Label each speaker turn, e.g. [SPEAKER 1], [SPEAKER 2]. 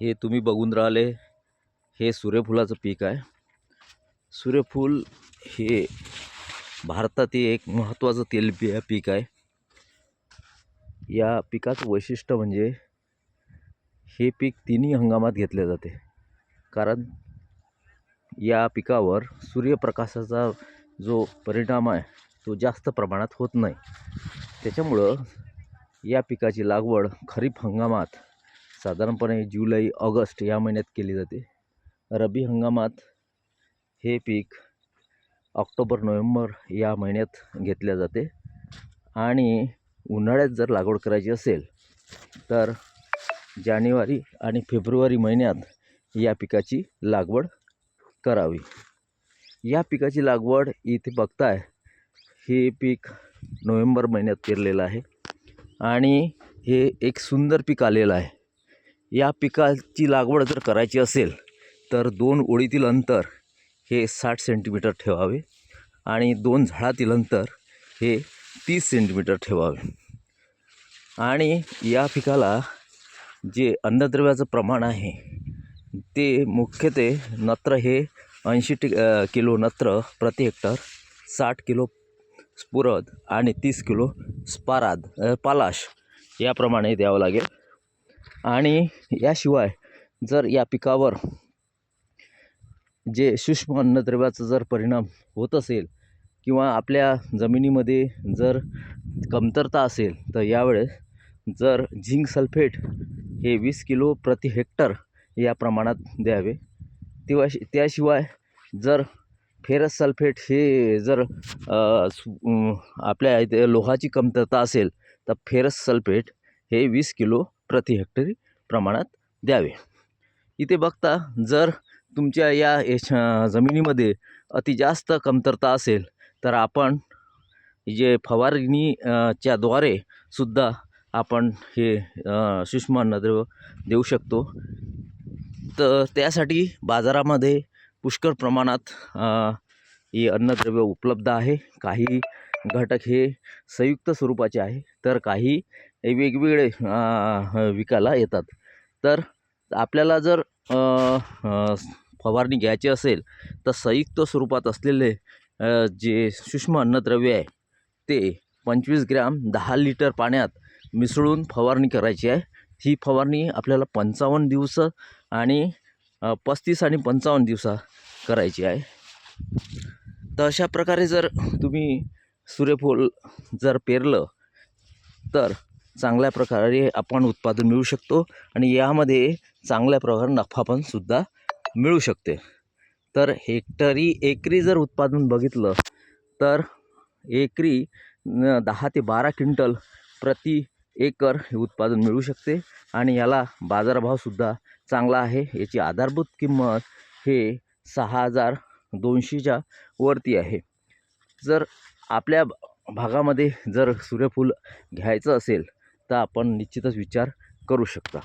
[SPEAKER 1] हे तुम्ही बघून राहिले हे सूर्यफुलाचं पीक आहे। सूर्यफूल हे भारतातील एक महत्त्वाचं तेलबिया पीक आहे। या पिकाचं वैशिष्ट्य म्हणजे हे पीक तिन्ही हंगामात घेतले जाते, कारण या पिकावर सूर्यप्रकाशाचा जो परिणाम आहे तो जास्त प्रमाणात होत नाही। त्याच्यामुळं या पिकाची लागवड खरीप हंगामात साधारणपणे जुलै ऑगस्ट या महिन्यात केली जाते। रब्बी हंगामात हे पीक ऑक्टोबर नोव्हेंबर या महिन्यात घेतले जाते आणि उन्हाळ्यात जर लागवड करायची असेल तर जानेवारी आणि फेब्रुवारी महिन्यात या पिकाची लागवड करावी। या पिकाची लागवड इथे बघताय, हे पीक नोव्हेंबर महिन्यात पेरलेलं आहे आणि हे एक सुंदर पीक आलेलं आहे। या पिकाची लागवड जर करायची असेल तर 2 ओळीतील अंतर हे 60 सेंटीमीटर ठेवावे आणि 2 झाडातील अंतर हे 30 सेंटीमीटर ठेवावे। आणि या पिकाला जे अन्नद्रव्याचं प्रमाण आहे ते मुख्यतः नत्र हे 80 किलो नत्र प्रति हेक्टर, 60 किलो स्फुरद आणि 30 किलो पालाश याप्रमाणे द्यावं लागेल। आणि याशिवाय जर या पिकावर जे सूक्ष्म अन्नद्रव्याचा जर परिणाम होत असेल किंवा आपल्या जमिनीमध्ये जर कमतरता असेल तर यावेळेस जर झिंक सल्फेट हे 20 किलो प्रति हेक्टर या प्रमाणात द्यावे। त्याशिवाय जर फेरस सल्फेट हे जर आपल्या इथे लोहाची कमतरता असेल तर फेरस सल्फेट हे 20 किलो प्रति हेक्टरी प्रमाणात द्यावे। इथे बघता, जर तुमच्या या जमिनीमध्ये अति जास्त कमतरता असेल तर आपण जे फवारणीच्या द्वारे सुद्धा आपण हे सूक्ष्म अन्नद्रव्य देऊ शकतो। तर त्यासाठी बाजारामध्ये पुष्कळ प्रमाणात हे अन्नद्रव्य उपलब्ध आहे। काही घटक हे संयुक्त स्वरूपाचे आहे तर काही वेगवेगळे विकायला येतात। तर आपल्याला जर फवारणी घ्यायची असेल तर संयुक्त स्वरूपात असलेले जे सूक्ष्म अन्नद्रव्य आहे ते 25 ग्रॅम 10 लिटर पाण्यात मिसळून फवारणी करायची आहे। ही फवारणी आपल्याला 55 दिवस आणि 35 आणि 55 दिवसा करायची आहे। तर अशा प्रकारे जर तुम्ही सूर्यफूल जर पेरलं तर चांगल्या प्रकारे आपण उत्पादन मिळू शकतो आणि यामध्ये चांगल्या प्रकारे नफा पण सुद्धा मिळू शकते। तर एकरी जर उत्पादन बघितलं तर एकरी 10 ते 12 क्विंटल प्रति एकर हे उत्पादन मिळू शकते आणि याला बाजारभावसुद्धा चांगला आहे। याची आधारभूत किंमत हे 6200च्या वरती आहे। जर आपल्या भागामध्ये जर सूर्यफूल घ्यायचं असेल तर आपण निश्चितच विचार करू शकता।